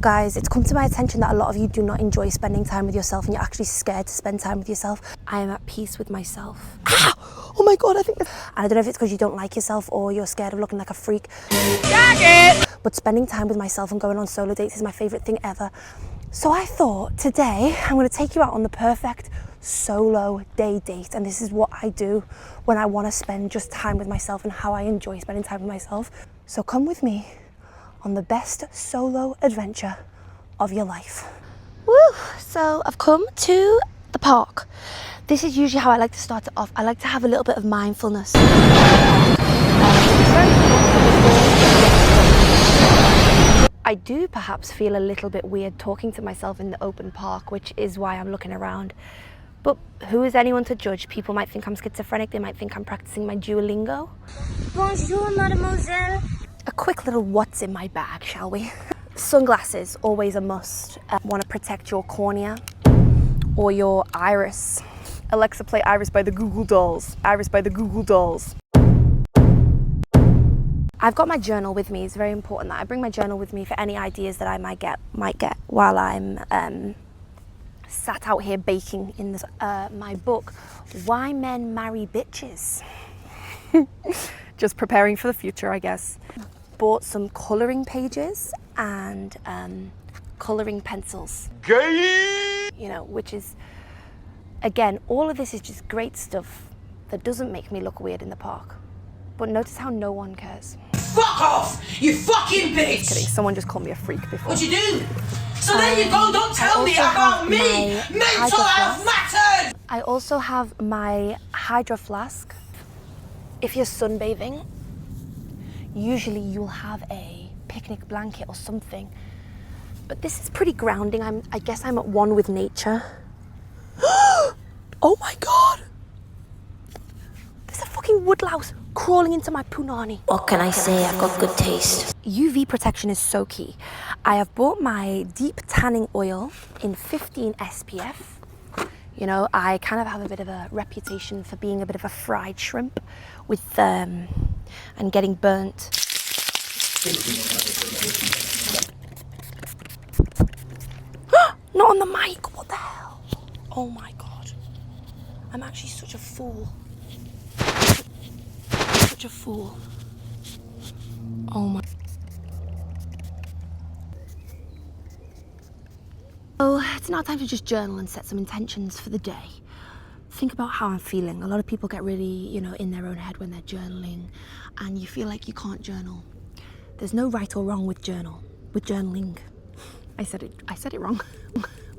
Guys, it's come to my attention that a lot of you do not enjoy spending time with yourself and you're actually scared to spend time with yourself. I am at peace with myself. Oh my God, and I don't know if it's because you don't like yourself or you're scared of looking like a freak. But spending time with myself and going on solo dates is my favorite thing ever. So I thought today I'm going to take you out on the perfect solo day date, and this is what I do when I want to spend just time with myself and how I enjoy spending time with myself. So come with me on the best solo adventure of your life. Woo! So I've come to the park. This is usually how I like to start it off. I like to have a little bit of mindfulness. I do perhaps feel a little bit weird talking to myself in the open park, which is why I'm looking around. But who is anyone to judge? People might think I'm schizophrenic. They might think I'm practicing my Duolingo. Bonjour, mademoiselle. A quick little what's in my bag, shall we? Sunglasses, always a must. Want to protect your cornea or your iris. Alexa, play Iris by the Google Dolls. Iris by the Google Dolls. I've got my journal with me. It's very important that I bring my journal with me for any ideas that I might get while I'm sat out here baking in this, my book, Why Men Marry Bitches. Just preparing for the future, I guess. Bought some colouring pages and colouring pencils. Gay! You know, which is, again, all of this is just great stuff that doesn't make me look weird in the park. But notice how no one cares. Fuck off, you fucking bitch! Just kidding, someone just called me a freak before. What'd you do? So there you go, don't tell me about me! Mental health matters! I also have my hydro flask. If you're sunbathing, usually you'll have a picnic blanket or something. But this is pretty grounding. I guess I'm at one with nature. Oh my God! There's a fucking woodlouse crawling into my punani. What can I say? I've got good taste. UV protection is so key. I have bought my deep tanning oil in 15 SPF. You know, I kind of have a bit of a reputation for being a bit of a fried shrimp with and getting burnt. Not on the mic, what the hell? Oh my God. I'm actually such a fool. Such a fool. Oh my. So it's now time to just journal and set some intentions for the day. Think about how I'm feeling. A lot of people get really, you know, in their own head when they're journaling and you feel like you can't journal. There's no right or wrong with journaling. I said it wrong.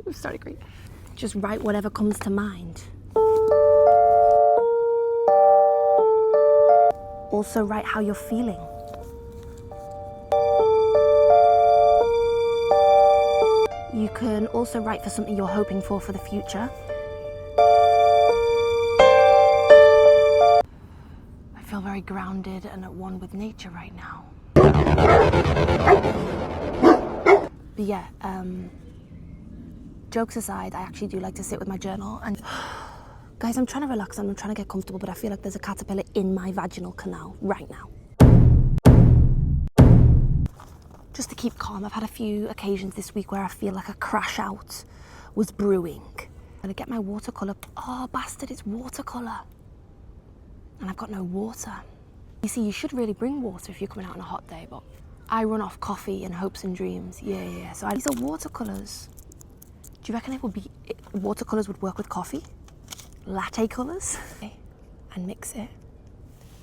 We've started great. Just write whatever comes to mind. Also write how you're feeling. You can also write for something you're hoping for the future. I feel very grounded and at one with nature right now. But yeah, jokes aside, I actually do like to sit with my journal and guys, I'm trying to relax and I'm trying to get comfortable, but I feel like there's a caterpillar in my vaginal canal right now. Just to keep calm, I've had a few occasions this week where I feel like a crash out was brewing. I'm gonna get my watercolour. Oh, bastard, it's watercolour. And I've got no water. You see, you should really bring water if you're coming out on a hot day, but I run off coffee and hopes and dreams. Yeah. So these are watercolours. Do you reckon watercolours would work with coffee? Latte colours? Okay. And mix it.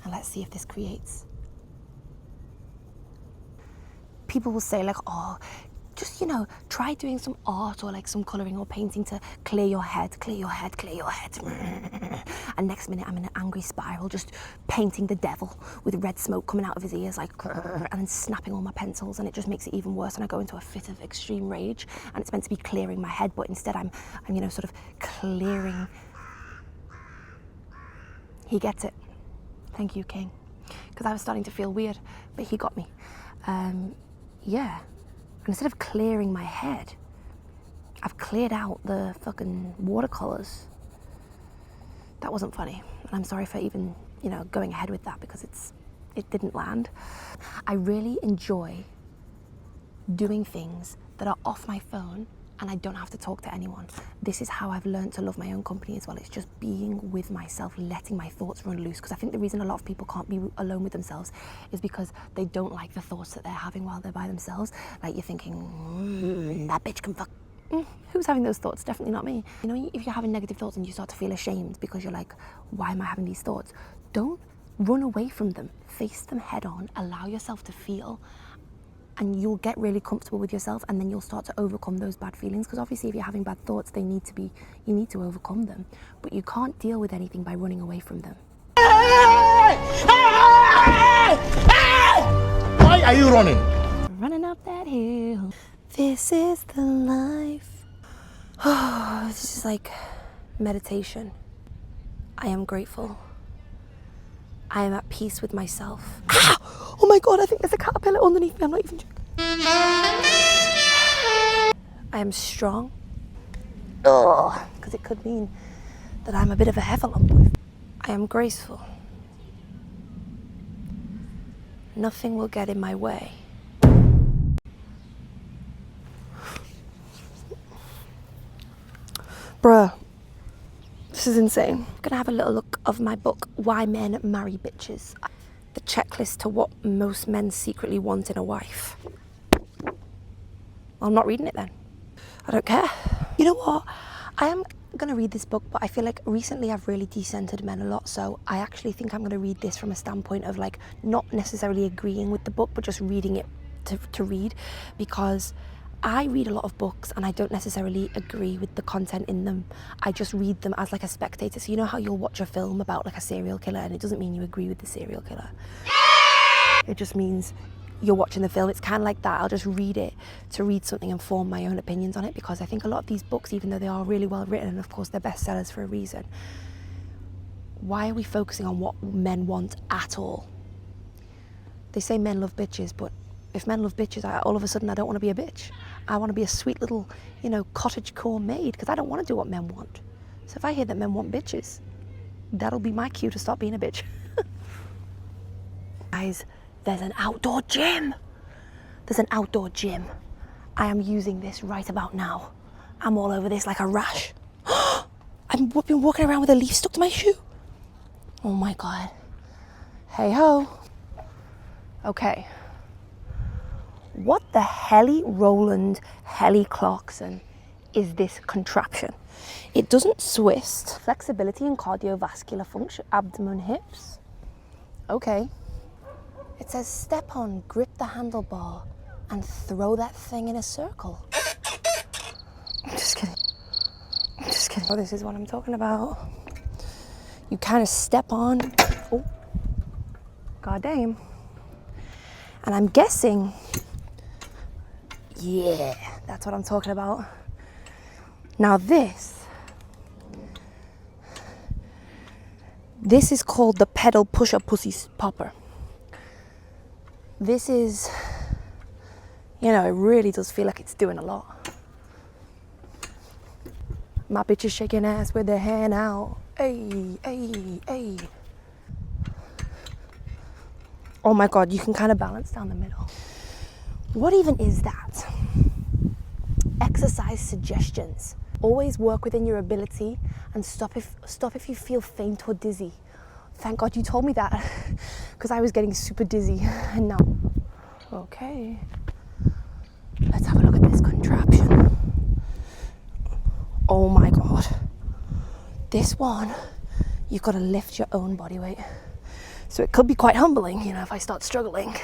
And let's see if this creates. People will say like, oh, just, you know, try doing some art or like some colouring or painting to clear your head. And next minute I'm in an angry spiral, just painting the devil with red smoke coming out of his ears, like, and then snapping all my pencils, and it just makes it even worse. And I go into a fit of extreme rage, and it's meant to be clearing my head, but instead I'm you know, sort of clearing. He gets it. Thank you, King. Because I was starting to feel weird, but he got me. Yeah. And instead of clearing my head, I've cleared out the fucking watercolours. That wasn't funny. And I'm sorry for even, you know, going ahead with that because it didn't land. I really enjoy doing things that are off my phone and I don't have to talk to anyone. This is how I've learned to love my own company as well. It's just being with myself, letting my thoughts run loose. Because I think the reason a lot of people can't be alone with themselves is because they don't like the thoughts that they're having while they're by themselves. Like you're thinking, that bitch can fuck. Who's having those thoughts? Definitely not me. You know, if you're having negative thoughts and you start to feel ashamed because you're like, why am I having these thoughts? Don't run away from them. Face them head on. Allow yourself to feel. And you'll get really comfortable with yourself, and then you'll start to overcome those bad feelings. Because obviously if you're having bad thoughts, you need to overcome them. But you can't deal with anything by running away from them. Why are you running? Running up that hill. This is the life. Oh, this is like meditation. I am grateful. I am at peace with myself. Ah! Oh my God, I think there's a caterpillar underneath me. I'm not even joking. I am strong. Because it could mean that I'm a bit of a heffalump. I am graceful. Nothing will get in my way. Bruh. This is insane. I'm gonna have a little look of my book, Why Men Marry Bitches. The checklist to what most men secretly want in a wife. Well, I'm not reading it then. I don't care. You know what? I am gonna read this book, but I feel like recently I've really decentered men a lot, so I actually think I'm gonna read this from a standpoint of like not necessarily agreeing with the book, but just reading it to read, because I read a lot of books and I don't necessarily agree with the content in them. I just read them as like a spectator. So you know how you'll watch a film about like a serial killer and it doesn't mean you agree with the serial killer. It just means you're watching the film. It's kind of like that. I'll just read it to read something and form my own opinions on it, because I think a lot of these books, even though they are really well written, and of course they're bestsellers for a reason, why are we focusing on what men want at all? They say men love bitches, but if men love bitches, all of a sudden I don't want to be a bitch. I want to be a sweet little, cottagecore maid, because I don't want to do what men want. So if I hear that men want bitches, that'll be my cue to stop being a bitch. Guys, there's an outdoor gym. There's an outdoor gym. I am using this right about now. I'm all over this like a rash. I've been walking around with a leaf stuck to my shoe. Oh my God. Hey ho. Okay. What the helly Roland Helly Clarkson is this contraption? It doesn't twist. Flexibility and cardiovascular function, abdomen, hips. Okay. It says step on, grip the handlebar, and throw that thing in a circle. I'm just kidding. Oh, this is what I'm talking about. You kind of step on. Oh, god damn. And I'm guessing, yeah, that's what I'm talking about. Now this is called the pedal pusher pussy popper. This is, it really does feel like it's doing a lot. My bitch is shaking ass with her hand out. Hey, hey, hey. Oh my God, you can kind of balance down the middle. What even is that? Exercise suggestions. Always work within your ability and stop if you feel faint or dizzy. Thank God you told me that, because I was getting super dizzy. And now, okay, let's have a look at this contraption. Oh my God. This one, you've got to lift your own body weight. So it could be quite humbling, if I start struggling.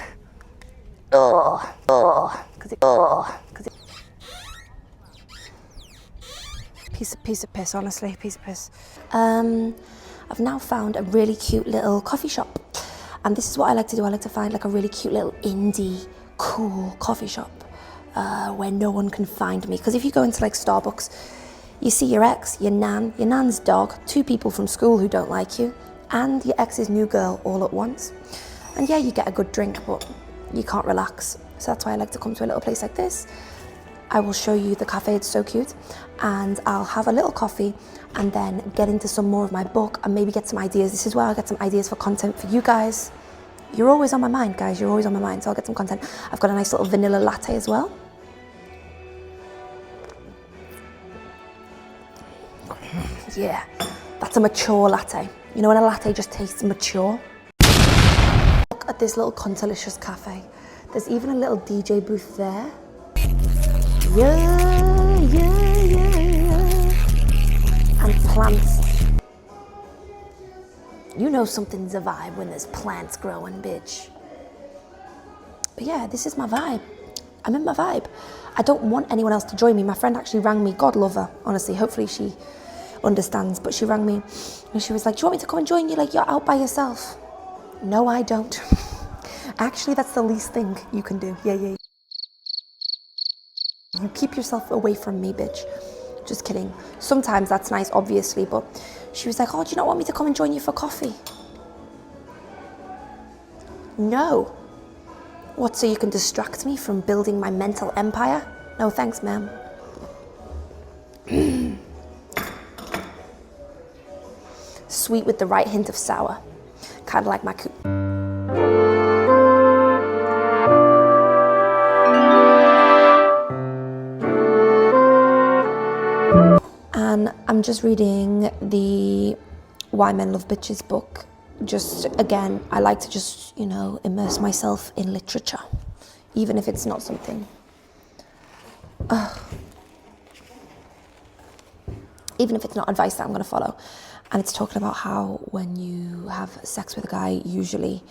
Piece of piss, honestly, piece of piss. I've now found a really cute little coffee shop. And this is what I like to do. I like to find like a really cute little indie, cool coffee shop where no one can find me. Because if you go into like Starbucks, you see your ex, your nan's dog, 2 people from school who don't like you, and your ex's new girl all at once. And yeah, you get a good drink, but you can't relax. So that's why I like to come to a little place like this. I will show you the cafe, it's so cute. And I'll have a little coffee and then get into some more of my book and maybe get some ideas. This is where I'll get some ideas for content for you guys. You're always on my mind, guys. You're always on my mind, so I'll get some content. I've got a nice little vanilla latte as well. Yeah, that's a mature latte. You know when a latte just tastes mature? Look at this little Contalicious cafe. There's even a little DJ booth there. Yeah, yeah, yeah, yeah. And plants. You know something's a vibe when there's plants growing, bitch. But yeah, this is my vibe. I'm in my vibe. I don't want anyone else to join me. My friend actually rang me. God love her, honestly. Hopefully she understands. But she rang me and she was like, do you want me to come and join you? Like, you're out by yourself. No, I don't. Actually, that's the least thing you can do. Yeah. You keep yourself away from me, bitch. Just kidding. Sometimes that's nice, obviously. But she was like, oh, do you not want me to come and join you for coffee? No. What, so you can distract me from building my mental empire? No thanks, ma'am. Sweet with the right hint of sour. Kind of like my And I'm just reading the Why Men Love Bitches book. Just, again, I like to just, immerse myself in literature, even if it's not something. Even if it's not advice that I'm going to follow. And it's talking about how when you have sex with a guy, usually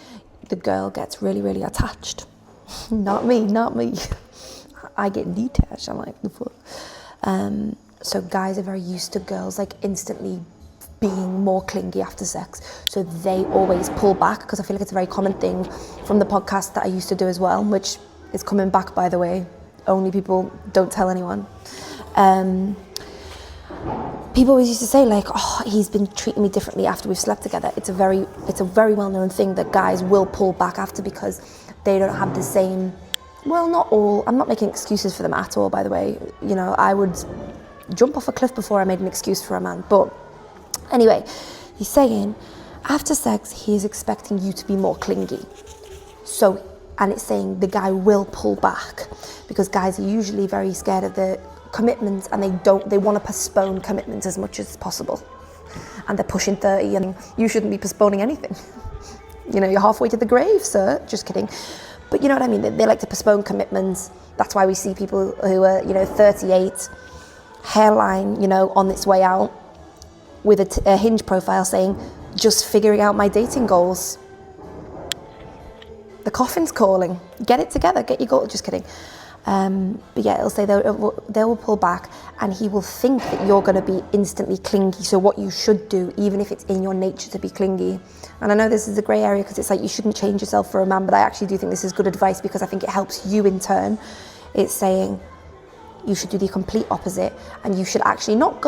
the girl gets really, really attached. Not me. I get detached. I'm like, the fuck. So guys are very used to girls like instantly being more clingy after sex, so they always pull back, because I feel like it's a very common thing from the podcast that I used to do as well, which is coming back, by the way. Only people don't tell anyone. People always used to say like, oh, he's been treating me differently after we've slept together. It's a very well-known thing that guys will pull back after, because they don't have the same, well, not all, I'm not making excuses for them at all, by the way. I would jump off a cliff before I made an excuse for a man, but anyway, he's saying after sex he is expecting you to be more clingy. So, and it's saying the guy will pull back, because guys are usually very scared of the commitment, and they want to postpone commitment as much as possible. And they're pushing 30 and you shouldn't be postponing anything. You're halfway to the grave, sir. Just kidding. But you know what I mean? They like to postpone commitments. That's why we see people who are, 38, hairline, on its way out, with a Hinge profile saying, just figuring out my dating goals. The coffin's calling. Get it together, get your goal. Just kidding. But yeah, it'll say they will pull back, and he will think that you're going to be instantly clingy. So what you should do, even if it's in your nature to be clingy, and I know this is a grey area because it's like you shouldn't change yourself for a man, but I actually do think this is good advice, because I think it helps you in turn. It's saying you should do the complete opposite, and you should actually not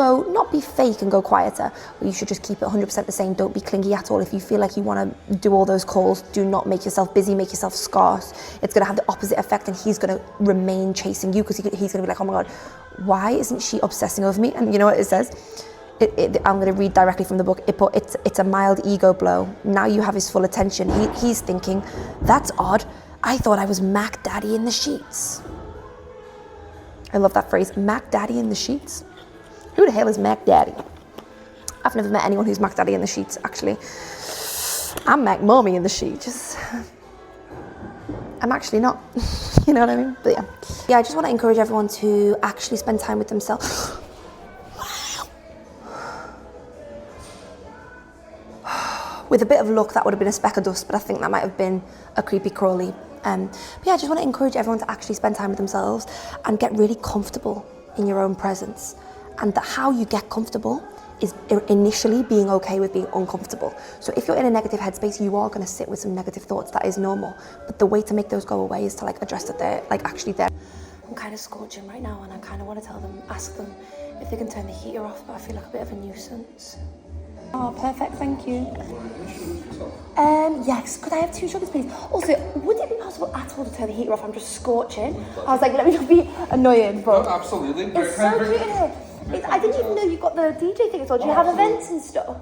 be fake and go quieter, but you should just keep it 100% the same. Don't be clingy at all. If you feel like you want to do all those calls, do not make yourself busy, make yourself scarce. It's going to have the opposite effect, and he's going to remain chasing you, because he's going to be like, oh my God, why isn't she obsessing over me? And you know what it says? I'm going to read directly from the book. It's a mild ego blow. Now you have his full attention. He's thinking, that's odd. I thought I was Mac Daddy in the sheets. I love that phrase, Mac Daddy in the sheets. Who the hell is Mac Daddy? I've never met anyone who's Mac Daddy in the sheets, actually. I'm Mac Mommy in the sheets. I'm actually not. You know what I mean? But yeah. Yeah, I just want to encourage everyone to actually spend time with themselves. With a bit of luck, that would have been a speck of dust, but I think that might have been a creepy crawly. But yeah, I just want to encourage everyone to actually spend time with themselves and get really comfortable in your own presence. And that how you get comfortable is initially being okay with being uncomfortable. So if you're in a negative headspace, you are going to sit with some negative thoughts. That is normal. But the way to make those go away is to address that they're actually there. I'm kind of scorching right now, and I kind of want to ask them if they can turn the heater off, but I feel like a bit of a nuisance. Oh, perfect, thank you. Yes, could I have 2 sugars, please? Also, would it be possible at all to turn the heater off? I'm just scorching. I was like, let me not be annoying, but... No, absolutely. It's so cute in here. I didn't even know you got the DJ thing as well. Do you have events and stuff?